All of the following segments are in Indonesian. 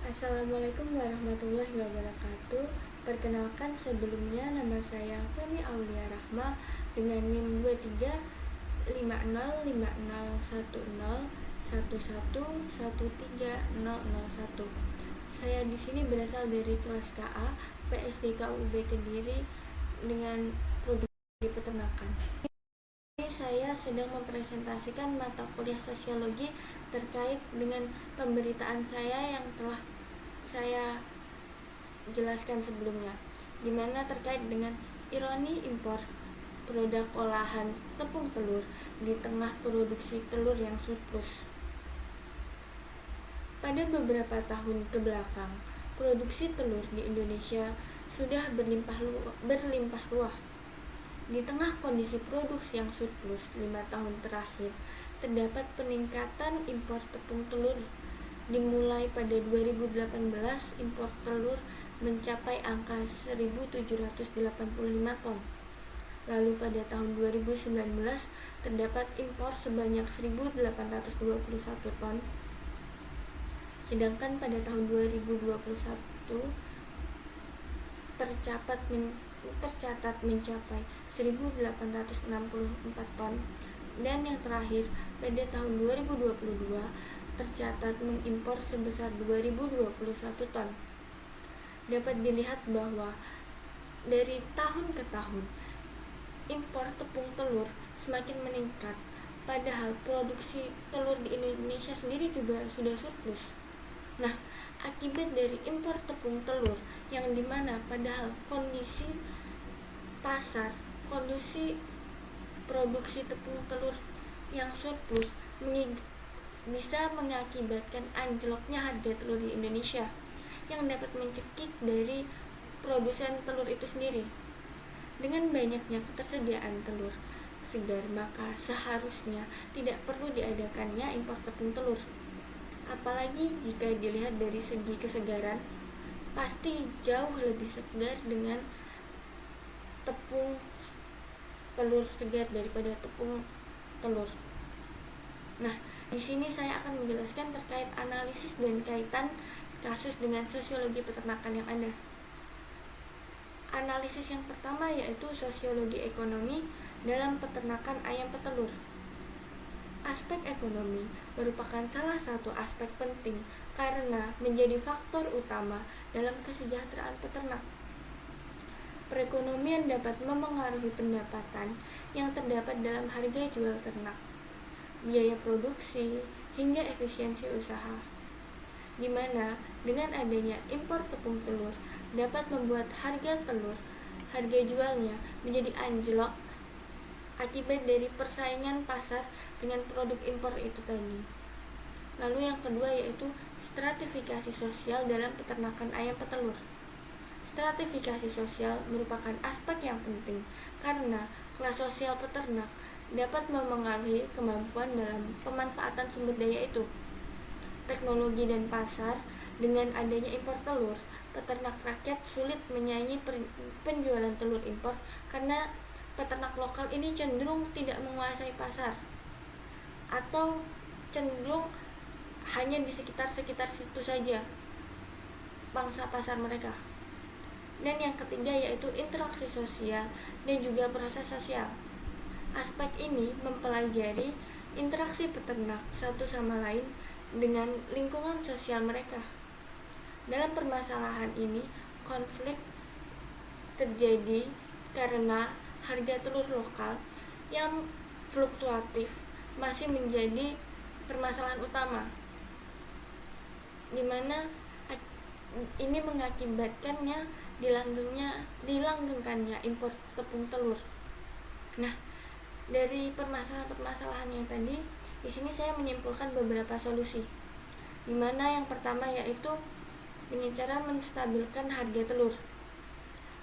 Assalamualaikum warahmatullahi wabarakatuh. Perkenalkan sebelumnya nama saya Femi Aulia Rahma dengan NIM 235310111301. Saya di sini berasal dari kelas KA PSD KUB Kediri dengan prodi peternakan. Saya sedang mempresentasikan mata kuliah sosiologi terkait dengan pemberitaan saya yang telah saya jelaskan sebelumnya, di mana terkait dengan ironi impor produk olahan tepung telur di tengah produksi telur yang surplus. Pada beberapa tahun ke belakang, produksi telur di Indonesia sudah berlimpah ruah. Di tengah kondisi produksi yang surplus 5 tahun terakhir, terdapat peningkatan impor tepung telur. Dimulai pada 2018, impor telur mencapai angka 1.785 ton. Lalu pada tahun 2019, terdapat impor sebanyak 1.821 ton. Sedangkan pada tahun 2021 tercatat mencapai 1.864 ton, dan yang terakhir pada tahun 2022 tercatat mengimpor sebesar 2.021 ton. Dapat dilihat bahwa dari tahun ke tahun impor tepung telur semakin meningkat, padahal produksi telur di Indonesia sendiri juga sudah surplus. Nah, akibat dari impor tepung telur yang dimana padahal kondisi pasar, kondisi produksi tepung telur yang surplus bisa mengakibatkan anjloknya harga telur di Indonesia yang dapat mencekik dari produsen telur itu sendiri. Dengan banyaknya ketersediaan telur segar, maka seharusnya tidak perlu diadakannya impor tepung telur. Apalagi jika dilihat dari segi kesegaran, pasti jauh lebih segar dengan tepung telur segar daripada tepung telur. Nah, di sini saya akan menjelaskan terkait analisis dan kaitan kasus dengan sosiologi peternakan yang ada. Analisis yang pertama yaitu sosiologi ekonomi dalam peternakan ayam petelur. Aspek ekonomi merupakan salah satu aspek penting karena menjadi faktor utama dalam kesejahteraan peternak. Perekonomian dapat memengaruhi pendapatan yang terdapat dalam harga jual ternak, biaya produksi, hingga efisiensi usaha, di mana dengan adanya impor tepung telur dapat membuat harga jualnya menjadi anjlok akibat dari persaingan pasar dengan produk impor itu tadi. Lalu yang kedua yaitu stratifikasi sosial dalam peternakan ayam petelur. Stratifikasi sosial merupakan aspek yang penting karena kelas sosial peternak dapat memengaruhi kemampuan dalam pemanfaatan sumber daya itu. Teknologi dan pasar, dengan adanya impor telur, peternak rakyat sulit menyaingi penjualan telur impor karena peternak lokal ini cenderung tidak menguasai pasar atau cenderung hanya di sekitar situ saja pangsa pasar mereka. Dan yang ketiga yaitu interaksi sosial dan juga proses sosial. Aspek ini mempelajari interaksi peternak satu sama lain dengan lingkungan sosial mereka. Dalam permasalahan ini, konflik terjadi karena harga telur lokal yang fluktuatif masih menjadi permasalahan utama, di mana ini mengakibatkannya dilanggengkannya impor tepung telur. Nah, dari permasalahan yang tadi, di sini saya menyimpulkan beberapa solusi, di mana yang pertama yaitu dengan cara menstabilkan harga telur.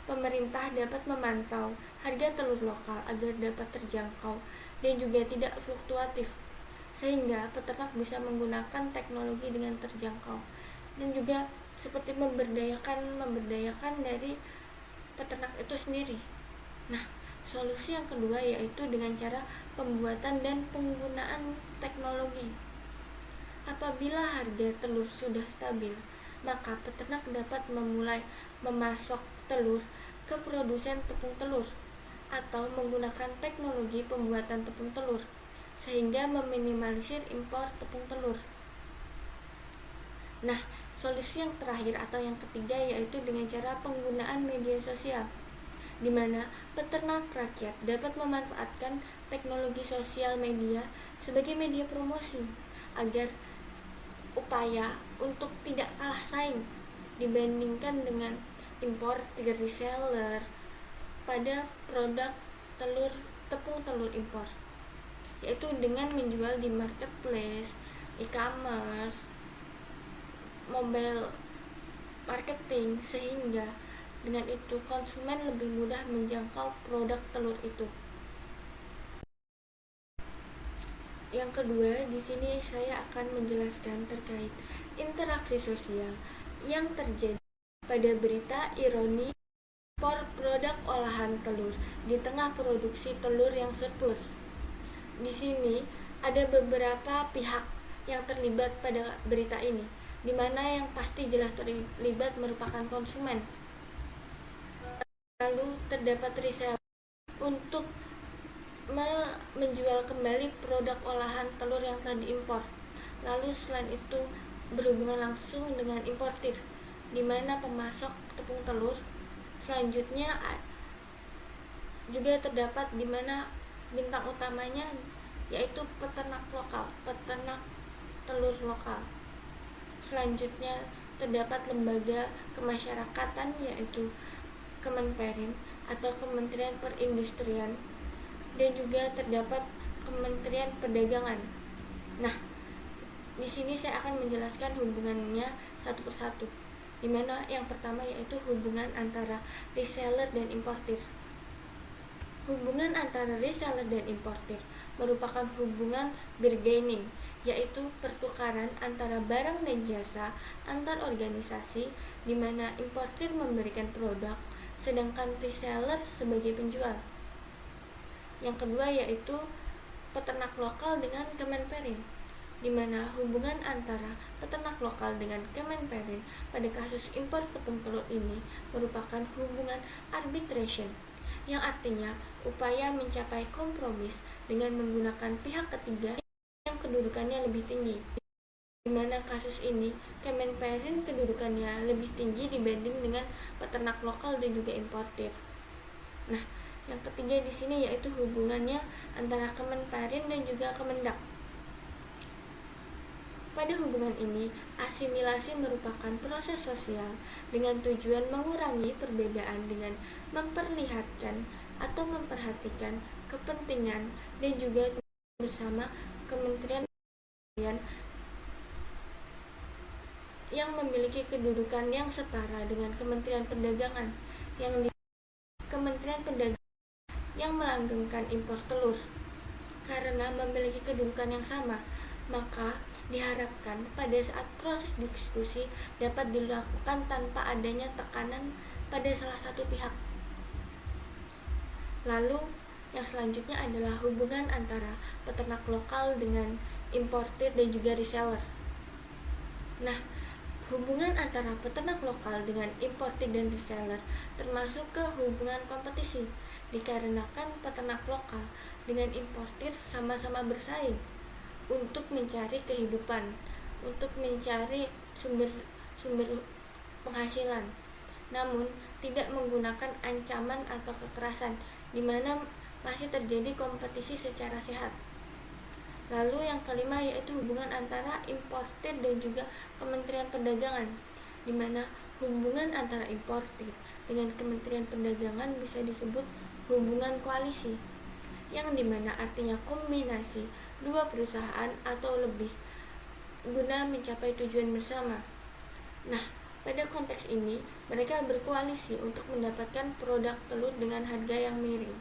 Pemerintah dapat memantau harga telur lokal agar dapat terjangkau dan juga tidak fluktuatif, sehingga peternak bisa menggunakan teknologi dengan terjangkau, dan juga seperti memberdayakan dari peternak itu sendiri. Nah, solusi yang kedua yaitu dengan cara pembuatan dan penggunaan teknologi. Apabila harga telur sudah stabil, maka peternak dapat memulai memasok telur ke produsen tepung telur atau menggunakan teknologi pembuatan tepung telur sehingga meminimalisir impor tepung telur. Nah, solusi yang terakhir atau yang ketiga yaitu dengan cara penggunaan media sosial, di mana peternak rakyat dapat memanfaatkan teknologi sosial media sebagai media promosi agar upaya untuk tidak kalah saing dibandingkan dengan importer reseller pada produk tepung telur impor, yaitu dengan menjual di marketplace, e-commerce, mobile marketing, sehingga dengan itu konsumen lebih mudah menjangkau produk telur itu. Yang kedua, di sini saya akan menjelaskan terkait interaksi sosial yang terjadi pada berita ironi impor produk olahan telur di tengah produksi telur yang surplus. Di sini ada beberapa pihak yang terlibat pada berita ini, di mana yang pasti jelas terlibat merupakan konsumen. Lalu terdapat reseller untuk menjual kembali produk olahan telur yang telah diimpor. Lalu selain itu berhubungan langsung dengan importir, di mana pemasok tepung telur selanjutnya juga terdapat, di mana bintang utamanya yaitu peternak telur lokal. Selanjutnya terdapat lembaga kemasyarakatan yaitu Kemenperin atau Kementerian Perindustrian, dan juga terdapat Kementerian Perdagangan. Nah, di sini saya akan menjelaskan hubungannya satu persatu, di mana yang pertama yaitu hubungan antara reseller dan importir. Hubungan antara reseller dan importir merupakan hubungan bargaining, yaitu pertukaran antara barang dan jasa antar organisasi, di mana importir memberikan produk sedangkan reseller sebagai penjual. Yang kedua yaitu peternak lokal dengan Kemenperin, di mana hubungan antara peternak lokal dengan Kemenperin pada kasus impor tepung telur ini merupakan hubungan arbitration, yang artinya upaya mencapai kompromis dengan menggunakan pihak ketiga yang kedudukannya lebih tinggi, di mana kasus ini Kemenperin kedudukannya lebih tinggi dibanding dengan peternak lokal dan juga importir. Nah, yang ketiga di sini yaitu hubungannya antara Kemenperin dan juga Kemendak. Pada hubungan ini, asimilasi merupakan proses sosial dengan tujuan mengurangi perbedaan dengan memperlihatkan atau memperhatikan kepentingan dan juga bersama kementerian yang memiliki kedudukan yang setara dengan Kementerian Perdagangan, yang di Kementerian Perdagangan yang melanggengkan impor telur. Karena memiliki kedudukan yang sama, maka diharapkan pada saat proses diskusi dapat dilakukan tanpa adanya tekanan pada salah satu pihak. Lalu yang selanjutnya adalah hubungan antara peternak lokal dengan importir dan juga reseller. Nah, hubungan antara peternak lokal dengan importir dan reseller termasuk ke hubungan kompetisi, dikarenakan peternak lokal dengan importir sama-sama bersaing untuk mencari kehidupan, untuk mencari sumber penghasilan, namun tidak menggunakan ancaman atau kekerasan, di mana masih terjadi kompetisi secara sehat. Lalu yang kelima yaitu hubungan antara importir dan juga Kementerian Perdagangan, di mana hubungan antara importir dengan Kementerian Perdagangan bisa disebut hubungan koalisi, yang dimana artinya kombinasi dua perusahaan atau lebih guna mencapai tujuan bersama. Nah, pada konteks ini mereka berkoalisi untuk mendapatkan produk telur dengan harga yang miring.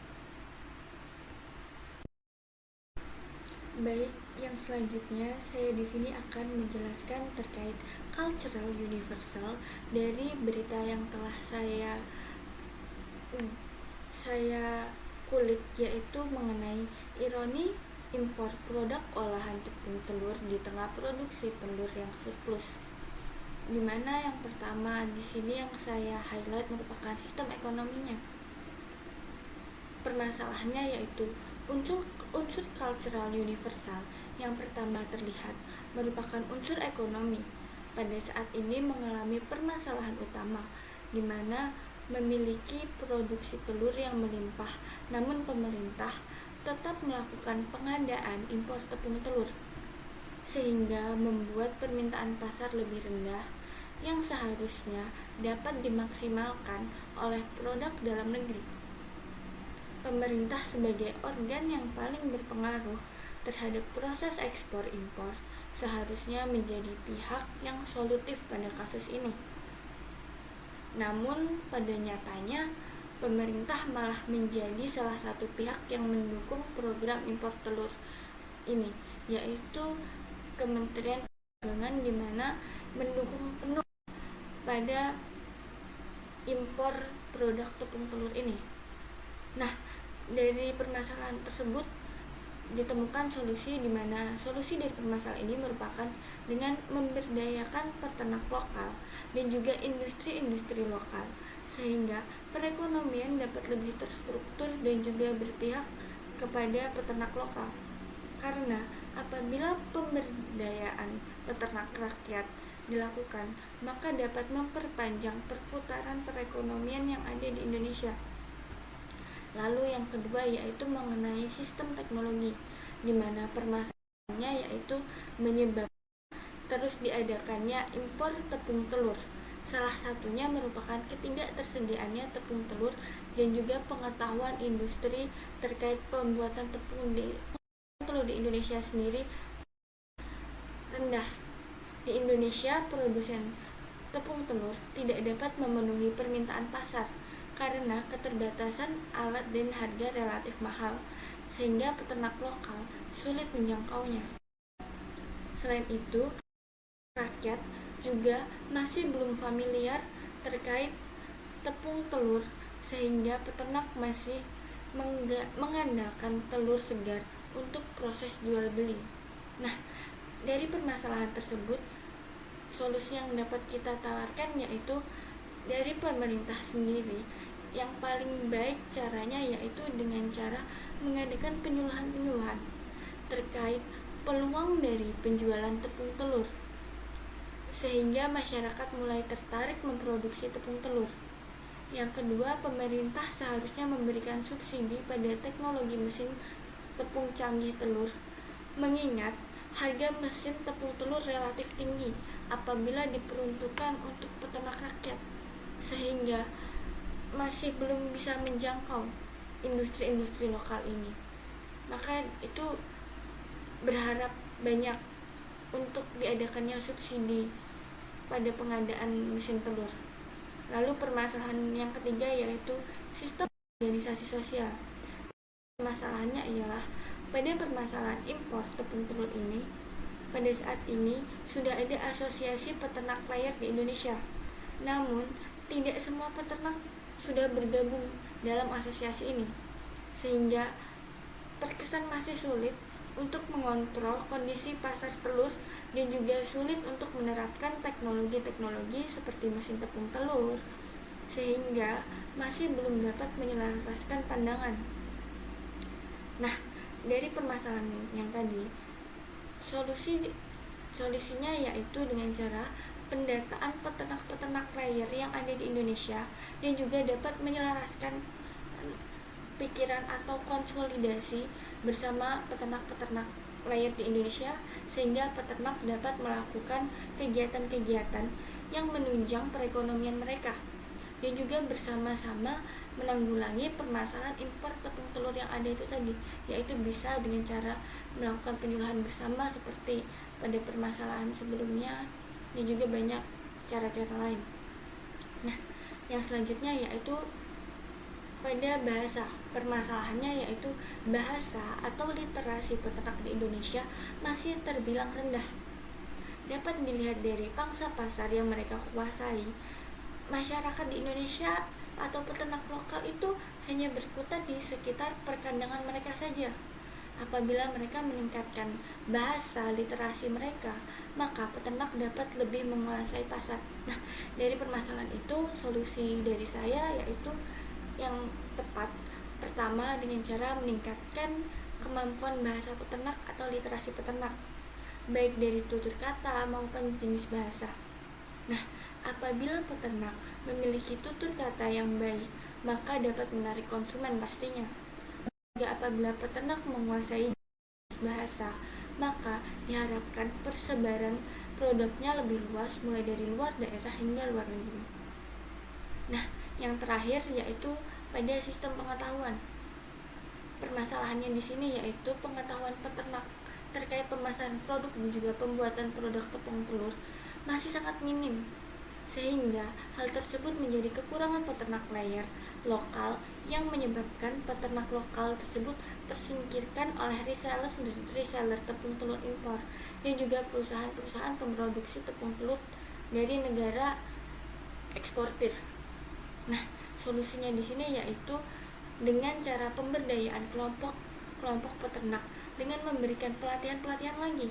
Baik, yang selanjutnya saya di sini akan menjelaskan terkait cultural universal dari berita yang telah saya kulik, yaitu mengenai ironi impor produk olahan tepung telur di tengah produksi telur yang surplus. Dimana yang pertama di sini yang saya highlight merupakan sistem ekonominya. Permasalahannya yaitu unsur cultural universal yang pertama terlihat merupakan unsur ekonomi. Pada saat ini mengalami permasalahan utama, di mana memiliki produksi telur yang melimpah, namun pemerintah tetap melakukan pengadaan impor tepung telur, sehingga membuat permintaan pasar lebih rendah yang seharusnya dapat dimaksimalkan oleh produk dalam negeri. Pemerintah sebagai organ yang paling berpengaruh terhadap proses ekspor-impor seharusnya menjadi pihak yang solutif pada kasus ini. Namun pada nyatanya pemerintah malah menjadi salah satu pihak yang mendukung program impor telur ini, yaitu Kementerian Perdagangan, di mana mendukung penuh pada impor produk tepung telur ini. Nah, dari permasalahan tersebut ditemukan solusi, di mana solusi dari permasalahan ini merupakan dengan memberdayakan peternak lokal dan juga industri-industri lokal, sehingga perekonomian dapat lebih terstruktur dan juga berpihak kepada peternak lokal. Karena apabila pemberdayaan peternak rakyat dilakukan, maka dapat memperpanjang perputaran perekonomian yang ada di Indonesia. Lalu yang kedua yaitu mengenai sistem teknologi, di mana permasalahannya yaitu menyebabkan terus diadakannya impor tepung telur. Salah satunya merupakan ketidaktersediaannya tepung telur dan juga pengetahuan industri terkait pembuatan tepung telur di Indonesia sendiri rendah. Di Indonesia, produsen tepung telur tidak dapat memenuhi permintaan pasar karena keterbatasan alat dan harga relatif mahal, sehingga peternak lokal sulit menjangkaunya. Selain itu, rakyat juga masih belum familiar terkait tepung telur, sehingga peternak masih mengandalkan telur segar untuk proses jual beli. Nah, dari permasalahan tersebut, solusi yang dapat kita tawarkan yaitu dari pemerintah sendiri. Yang paling baik caranya yaitu dengan cara mengadakan penyuluhan-penyuluhan terkait peluang dari penjualan tepung telur, sehingga masyarakat mulai tertarik memproduksi tepung telur. Yang kedua, pemerintah seharusnya memberikan subsidi pada teknologi mesin tepung canggih telur, mengingat harga mesin tepung telur relatif tinggi apabila diperuntukkan untuk peternak rakyat, sehingga masih belum bisa menjangkau industri-industri lokal ini. Maka itu berharap banyak untuk diadakannya subsidi pada pengadaan mesin telur. Lalu permasalahan yang ketiga yaitu sistem organisasi sosial. Masalahnya ialah pada permasalahan impor tepung telur ini, pada saat ini sudah ada asosiasi peternak layar di Indonesia. Namun, tidak semua peternak sudah bergabung dalam asosiasi ini, sehingga terkesan masih sulit untuk mengontrol kondisi pasar telur dan juga sulit untuk menerapkan teknologi-teknologi seperti mesin tepung telur, sehingga masih belum dapat menyelaraskan pandangan. Nah, dari permasalahan yang tadi, solusinya yaitu dengan cara pendataan peternak-peternak layar yang ada di Indonesia dan juga dapat menyelaraskan pikiran atau konsolidasi bersama peternak-peternak layar di Indonesia, sehingga peternak dapat melakukan kegiatan-kegiatan yang menunjang perekonomian mereka dan juga bersama-sama menanggulangi permasalahan impor tepung telur yang ada itu tadi, yaitu bisa dengan cara melakukan penyuluhan bersama seperti pada permasalahan sebelumnya, dan juga banyak cara-cara lain. Nah, yang selanjutnya yaitu pada bahasa. Permasalahannya yaitu bahasa atau literasi peternak di Indonesia masih terbilang rendah. Dapat dilihat dari pangsa pasar yang mereka kuasai. Masyarakat di Indonesia atau peternak lokal itu hanya berkutat di sekitar perkandangan mereka saja. Apabila mereka meningkatkan bahasa literasi mereka, maka peternak dapat lebih menguasai pasar. Nah, dari permasalahan itu, solusi dari saya yaitu yang tepat. Pertama, dengan cara meningkatkan kemampuan bahasa peternak atau literasi peternak, baik dari tutur kata maupun jenis bahasa. Nah, apabila peternak memiliki tutur kata yang baik, maka dapat menarik konsumen pastinya. Juga apabila peternak menguasai bahasa, maka diharapkan persebaran produknya lebih luas, mulai dari luar daerah hingga luar negeri. Nah, yang terakhir yaitu pada sistem pengetahuan. Permasalahannya di sini yaitu pengetahuan peternak terkait pemasaran produk dan juga pembuatan produk tepung telur masih sangat minim, sehingga hal tersebut menjadi kekurangan peternak layer lokal yang menyebabkan peternak lokal tersebut tersingkirkan oleh reseller tepung telur impor dan juga perusahaan-perusahaan pemproduksi tepung telur dari negara eksportir. Nah, solusinya di sini yaitu dengan cara pemberdayaan kelompok peternak dengan memberikan pelatihan lagi,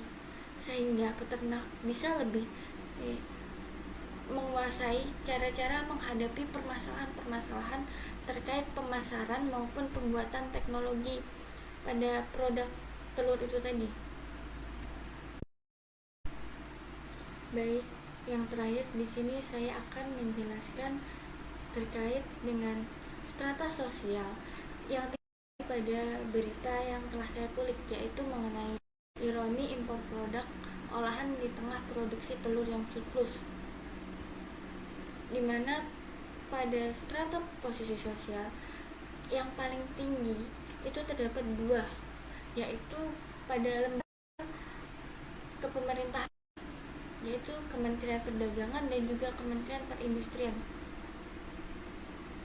sehingga peternak bisa lebih menguasai cara-cara menghadapi permasalahan-permasalahan terkait pemasaran maupun pembuatan teknologi pada produk telur itu tadi. Baik, yang terakhir di sini saya akan menjelaskan terkait dengan strata sosial yang pada berita yang telah saya kulik, yaitu mengenai ironi impor produk olahan di tengah produksi telur yang surplus, di mana pada strata posisi sosial yang paling tinggi itu terdapat dua, yaitu pada lembaga kepemerintahan, yaitu Kementerian Perdagangan dan juga Kementerian Perindustrian.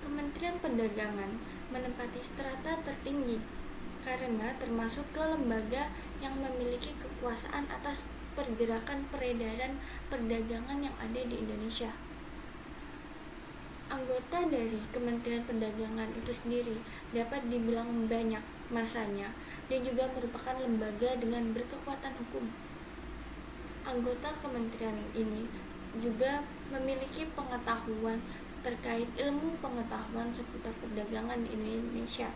Kementerian Perdagangan menempati strata tertinggi karena termasuk ke lembaga yang memiliki kekuasaan atas pergerakan peredaran perdagangan yang ada di Indonesia. Anggota dari Kementerian Perdagangan itu sendiri dapat dibilang banyak masanya dan juga merupakan lembaga dengan berkekuatan hukum. Anggota kementerian ini juga memiliki pengetahuan terkait ilmu pengetahuan seputar perdagangan di Indonesia,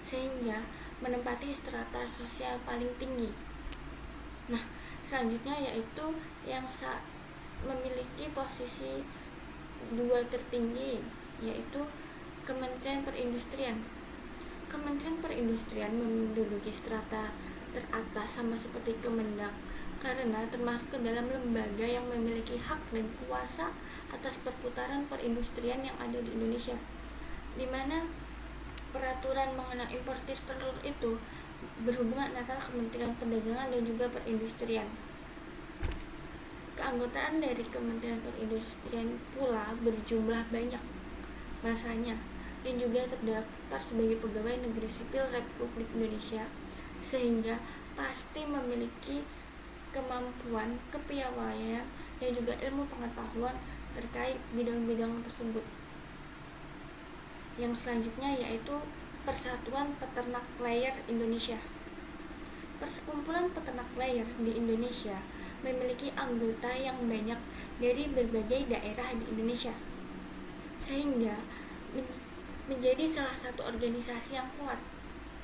sehingga menempati strata sosial paling tinggi. Nah, selanjutnya yaitu yang memiliki posisi dua tertinggi, yaitu Kementerian Perindustrian. Kementerian Perindustrian menduduki strata teratas sama seperti Kemendak karena termasuk ke dalam lembaga yang memiliki hak dan kuasa atas perputaran perindustrian yang ada di Indonesia, di mana peraturan mengenai importir telur itu berhubungan antara Kementerian Perdagangan dan juga Perindustrian. Keanggotaan dari Kementerian Perindustrian pula berjumlah banyak masanya dan juga terdaftar sebagai pegawai negeri sipil Republik Indonesia, sehingga pasti memiliki kemampuan, kepiawaian, dan juga ilmu pengetahuan terkait bidang-bidang tersebut. Yang selanjutnya yaitu Persatuan Peternak Layer Indonesia. Perkumpulan peternak layer di Indonesia memiliki anggota yang banyak dari berbagai daerah di Indonesia, sehingga menjadi salah satu organisasi yang kuat.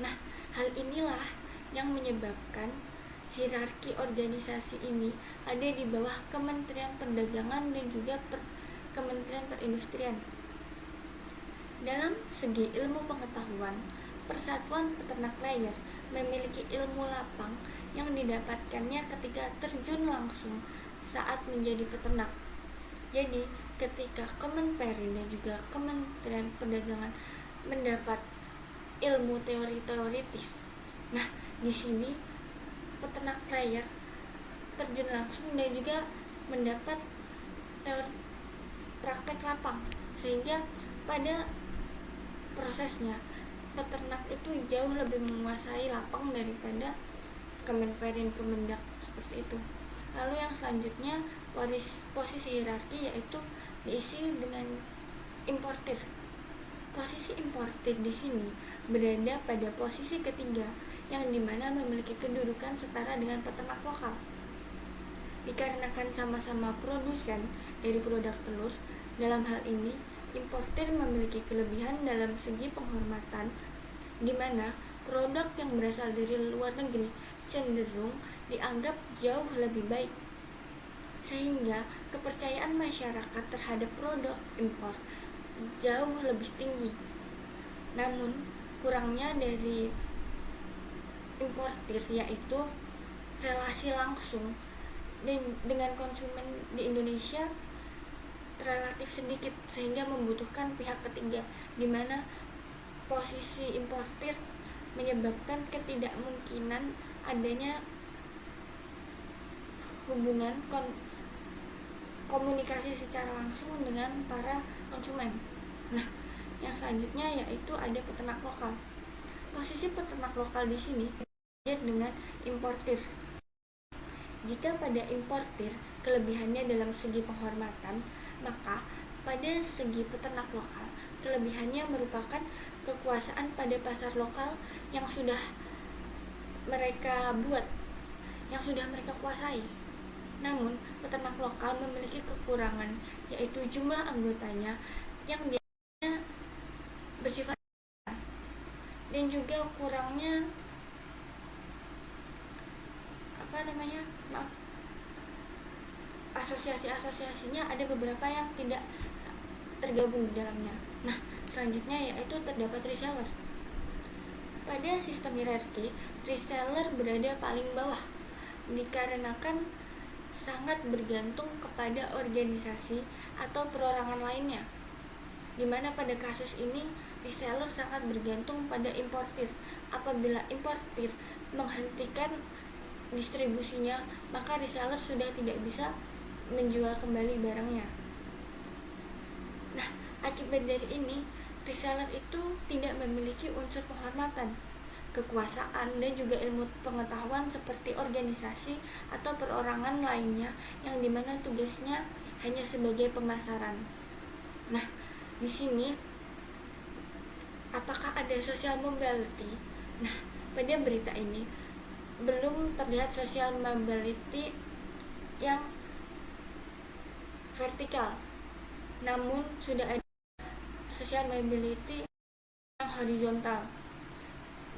Nah, hal inilah yang menyebabkan hierarki organisasi ini ada di bawah Kementerian Perdagangan dan juga Kementerian Perindustrian. Dalam segi ilmu pengetahuan, Persatuan Peternak Layer memiliki ilmu lapang yang didapatkannya ketika terjun langsung saat menjadi peternak. Jadi, ketika Kemenperin dan juga Kementerian Perdagangan mendapat ilmu teoritis, nah di sini peternak layer terjun langsung dan juga mendapat teori praktek lapang, sehingga pada prosesnya peternak itu jauh lebih menguasai lapang daripada Kemenperin, Kemendak seperti itu. Lalu yang selanjutnya posisi hierarki yaitu diisi dengan importir. Posisi importir di sini berada pada posisi ketiga, yang dimana memiliki kedudukan setara dengan peternak lokal. Dikarenakan sama-sama produsen dari produk telur, dalam hal ini importir memiliki kelebihan dalam segi penghormatan, di mana produk yang berasal dari luar negeri cenderung dianggap jauh lebih baik, sehingga kepercayaan masyarakat terhadap produk impor jauh lebih tinggi. Namun, kurangnya dari importir yaitu relasi langsung dengan konsumen di Indonesia relatif sedikit, sehingga membutuhkan pihak ketiga, di mana posisi importir menyebabkan ketidakmungkinan adanya hubungan komunikasi secara langsung dengan para konsumen. Nah, yang selanjutnya yaitu ada peternak lokal. Posisi peternak lokal di sini berbeda dengan importir. Jika pada importir kelebihannya dalam segi penghormatan, maka pada segi peternak lokal kelebihannya merupakan kekuasaan pada pasar lokal yang sudah mereka buat, yang sudah mereka kuasai. Namun, peternak lokal memiliki kekurangan, yaitu jumlah anggotanya yang biasanya bersifat dan juga kurangnya asosiasinya ada beberapa yang tidak tergabung di dalamnya. Nah, selanjutnya yaitu terdapat reseller. Pada sistem hierarki, reseller berada paling bawah dikarenakan sangat bergantung kepada organisasi atau perorangan lainnya, di mana pada kasus ini reseller sangat bergantung pada importir. Apabila importir menghentikan distribusinya, maka reseller sudah tidak bisa menjual kembali barangnya. Nah, akibat dari ini, reseller itu tidak memiliki unsur penghormatan, kekuasaan, dan juga ilmu pengetahuan seperti organisasi atau perorangan lainnya yang dimana tugasnya hanya sebagai pemasaran. Nah, di sini apakah ada social mobility? Nah, pada berita ini belum terlihat social mobility yang vertikal, namun sudah ada social mobility yang horizontal,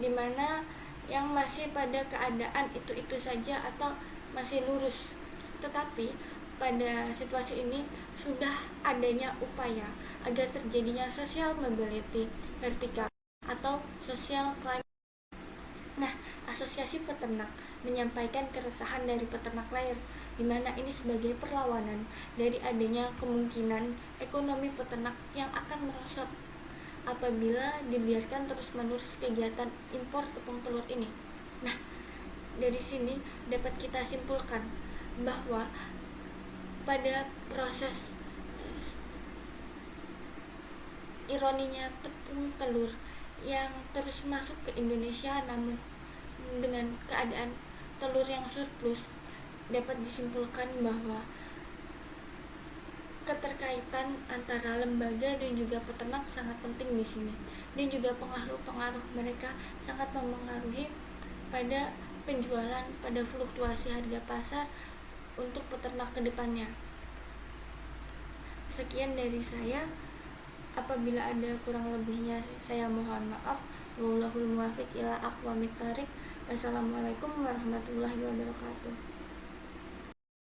di mana yang masih pada keadaan itu-itu saja atau masih lurus. Tetapi pada situasi ini sudah adanya upaya agar terjadinya social mobility vertikal atau social climate. Nah, asosiasi peternak menyampaikan keresahan dari peternak layer, di mana ini sebagai perlawanan dari adanya kemungkinan ekonomi peternak yang akan merosot apabila dibiarkan terus-menerus kegiatan impor tepung telur ini. Nah, dari sini dapat kita simpulkan bahwa pada proses ironinya tepung telur yang terus masuk ke Indonesia, namun dengan keadaan telur yang surplus, dapat disimpulkan bahwa keterkaitan antara lembaga dan juga peternak sangat penting di sini, dan juga pengaruh mereka sangat mempengaruhi pada penjualan, pada fluktuasi harga pasar untuk peternak ke depannya. Sekian dari saya. Apabila ada kurang lebihnya, saya mohon maaf. Wallahul muwaffiq ila aqwamit thoriq. Wassalamualaikum warahmatullahi wabarakatuh.